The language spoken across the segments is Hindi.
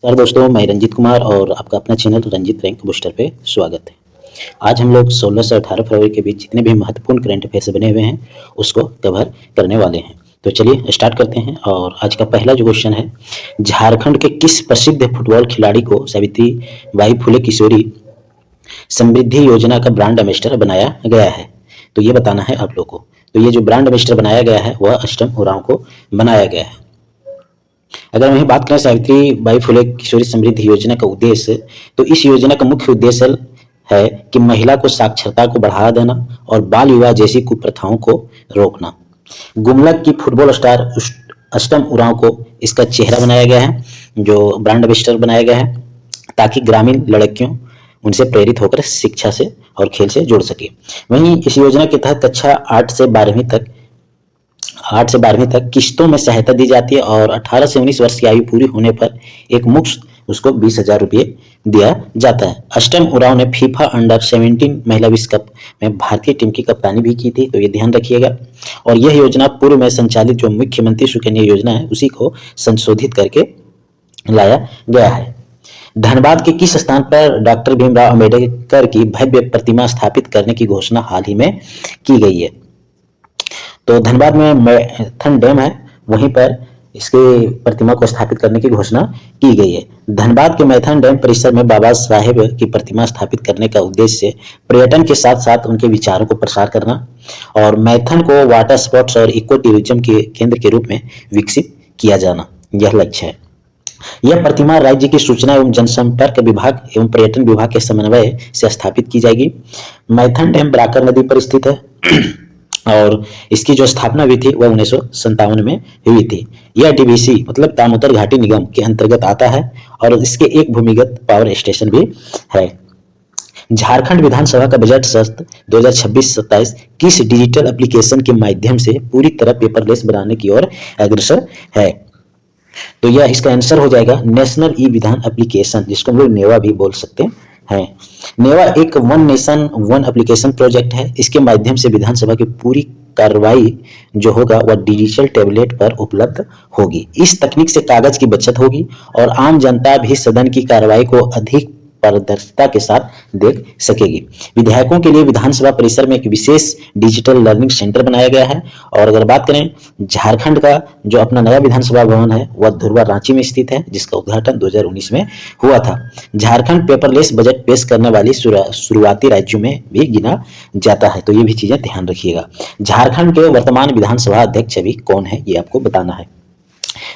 नमस्कार दोस्तों, मैं रंजीत कुमार और आपका अपना चैनल रंजीत रैंक बूस्टर पे स्वागत है। आज हम लोग 16 से 18 फरवरी के बीच जितने भी महत्वपूर्ण करंट अफेयर्स बने हुए हैं उसको कवर करने वाले हैं। तो चलिए स्टार्ट करते हैं। और आज का पहला जो क्वेश्चन है, झारखंड के किस प्रसिद्ध फुटबॉल खिलाड़ी को सावित्री बाई फुले किशोरी समृद्धि योजना का ब्रांड एम्बेसडर बनाया गया है? तो ये बताना है आप लोग को। तो ये जो ब्रांड एम्बेसडर बनाया गया है वह अष्टम उरांव को बनाया गया है। अगर वहीं बात करें सावित्री बाई फुले किशोरी समृद्धि योजना का उद्देश्य, तो इस योजना का मुख्य उद्देश्य है कि महिला को साक्षरता को बढ़ावा देना और बाल विवाह जैसी कुप्रथाओं को रोकना। गुमलक की फुटबॉल स्टार अष्टम उरांव को इसका चेहरा बनाया गया है, जो ब्रांड एम्बेसडर बनाया गया है, ताकि ग्रामीण लड़कियों उनसे प्रेरित होकर शिक्षा से और खेल से जुड़ सके। वहीं इस योजना के तहत कक्षा 8 से 12वीं तक किस्तों में सहायता दी जाती है और 18 से 19 वर्ष की आयु पूरी होने पर एक मुश्त उसको 20,000 रुपये दिया जाता है। अष्टम उरांव ने फीफा अंडर 17 महिला विश्व कप में भारतीय टीम की कप्तानी भी की थी, तो ये ध्यान रखिएगा। और यह योजना पूर्व में संचालित जो मुख्यमंत्री सुकन्या योजना है उसी को संशोधित करके लाया गया है। धनबाद के किस स्थान पर डॉक्टर भीमराव अंबेडकर की भव्य प्रतिमा स्थापित करने की घोषणा हाल ही में की गई है? तो धनबाद में मैथन डैम है, वहीं पर इसके प्रतिमा को स्थापित करने की घोषणा की गई है। धनबाद के मैथन डैम परिसर में बाबा साहेब की प्रतिमा स्थापित करने का उद्देश्य पर्यटन के साथ साथ उनके विचारों को प्रसार करना और मैथन को वाटर स्पोर्ट्स और इको टूरिज्म के केंद्र के रूप में विकसित किया जाना, यह लक्ष्य है। यह प्रतिमा राज्य की सूचना एवं जनसंपर्क विभाग एवं पर्यटन विभाग के समन्वय से स्थापित की जाएगी। मैथन डैम बराकर नदी पर स्थित है और इसकी जो स्थापना हुई थी वह 1957 में हुई थी। यह डीवीसी मतलब दामोदर घाटी निगम के अंतर्गत आता है और इसके एक भूमिगत पावर स्टेशन भी है। झारखंड विधानसभा का बजट सत्र 2026-27 किस डिजिटल एप्लीकेशन के माध्यम से पूरी तरह पेपरलेस बनाने की ओर अग्रसर है? तो यह इसका आंसर हो जाएगा नेशनल ई विधान एप्लीकेशन, जिसको हम लोग नेवा भी बोल सकते हैं। नेवा एक one nation one application project है। इसके माध्यम से विधानसभा की पूरी कार्रवाई जो होगा वह डिजिटल टैबलेट पर उपलब्ध होगी। इस तकनीक से कागज की बचत होगी और आम जनता भी सदन की कार्रवाई को अधिक पारदर्शिता के साथ देख सकेगी। विधायकों के लिए विधानसभा परिसर में एक विशेष डिजिटल लर्निंग सेंटर बनाया गया है। और अगर बात करें झारखंड का जो अपना नया विधानसभा भवन है वह धुरवा रांची में स्थित है, जिसका उद्घाटन 2019 में हुआ था। झारखंड पेपरलेस बजट पेश करने वाली शुरुआती राज्यों में भी गिना जाता है, तो ये भी चीजें ध्यान रखिएगा। झारखंड के वर्तमान विधानसभा अध्यक्ष अभी कौन है ये आपको बताना है।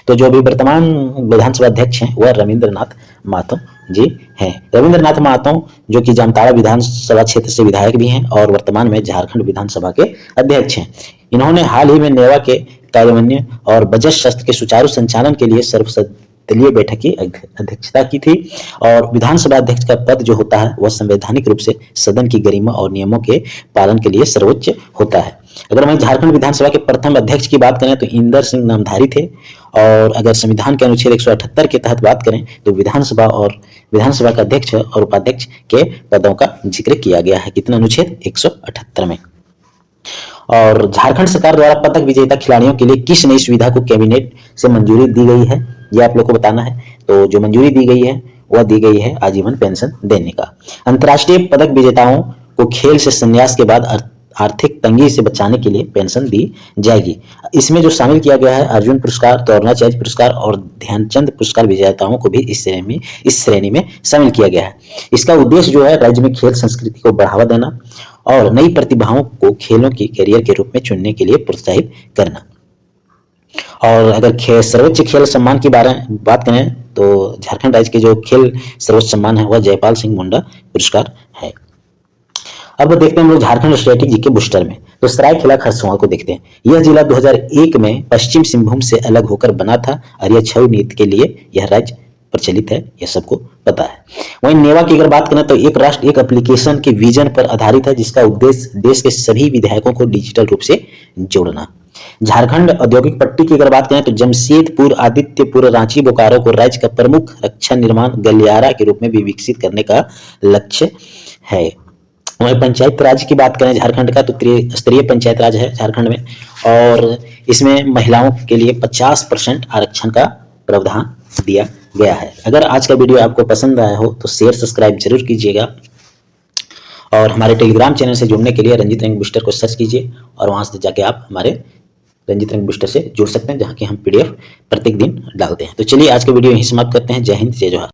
तो जो अभी वर्तमान विधानसभा अध्यक्ष हैं वह रविंद्रनाथ महतो जी हैं। रविंद्रनाथ महतो जो कि जामताड़ा विधानसभा क्षेत्र से विधायक भी हैं और वर्तमान में झारखंड विधानसभा के अध्यक्ष हैं। इन्होंने हाल ही में नेवा के कार्यान्वयन और बजट सत्र के सुचारू संचालन के लिए सर्वदलीय बैठक की अध्यक्षता की थी। और विधानसभा अध्यक्ष का पद जो होता है वह संवैधानिक रूप से सदन की गरिमा और नियमों के पालन के लिए सर्वोच्च होता है। अगर मैं झारखंड विधानसभा के प्रथम अध्यक्ष की बात करें तो इंदर सिंह नामधारी थे। और अगर संविधान के अनुच्छेद 178 के तहत बात करें तो विधानसभा का अध्यक्ष और उपाध्यक्ष के पदों का जिक्र किया गया है। कितना अनुच्छेद 178 में। और झारखंड सरकार द्वारा पदक विजेता खिलाड़ियों के लिए किस नई सुविधा को कैबिनेट से मंजूरी दी गई है, यह आप लोग को बताना है। तो जो मंजूरी दी गई है वह दी गई है आजीवन पेंशन देने का। अंतर्राष्ट्रीय पदक विजेताओं को खेल से संन्यास के बाद आर्थिक तंगी से बचाने के लिए पेंशन दी जाएगी। इसमें जो शामिल किया गया है अर्जुन पुरस्कार, द्रोणाचार्य पुरस्कार और ध्यानचंद पुरस्कार विजेताओं को भी इस श्रेणी में शामिल किया गया है। इसका उद्देश्य जो है राज्य में खेल संस्कृति को बढ़ावा देना और नई प्रतिभाओं को खेलों की करियर के रूप में चुनने के लिए प्रोत्साहित करना। और अगर सर्वोच्च खेल सम्मान की बात करें तो झारखंड राज्य के जो खेल सर्वोच्च सम्मान है वह जयपाल सिंह मुंडा पुरस्कार है। अब देखते हैं हम लोग झारखंड स्ट्रेटेजी के बूस्टर में। तो सरायकेला खरसावां को देखते हैं। यह जिला 2001 में पश्चिम सिंहभूम से अलग होकर बना था और यह छऊ नीति के लिए यह राज्य प्रचलित है, यह सबको पता है। वहीं नेवा की अगर बात करें तो एक राष्ट्र एक एप्लीकेशन के विजन पर आधारित है, जिसका उद्देश्य देश के सभी विधायकों को डिजिटल रूप से जोड़ना। झारखंड औद्योगिक पट्टी की अगर बात करें तो जमशेदपुर, आदित्यपुर, रांची, बोकारो को राज्य का प्रमुख रक्षा निर्माण गलियारा के रूप में भी विकसित करने का लक्ष्य है। वहीं पंचायत राज की बात करें झारखंड का तो त्रिस्तरीय पंचायत राज है झारखंड में और इसमें महिलाओं के लिए 50% आरक्षण का प्रावधान दिया गया है। अगर आज का वीडियो आपको पसंद आया हो तो शेयर सब्सक्राइब जरूर कीजिएगा और हमारे टेलीग्राम चैनल से जुड़ने के लिए रंजित रैंक बूस्टर को सर्च कीजिए और वहां से जाके आप हमारे रंजित रैंक बूस्टर से जुड़ सकते हैं, जहां की हम PDF प्रत्येक दिन डालते हैं। तो चलिए आज का वीडियो यहीं समाप्त करते हैं। जय हिंद, जय जोहार।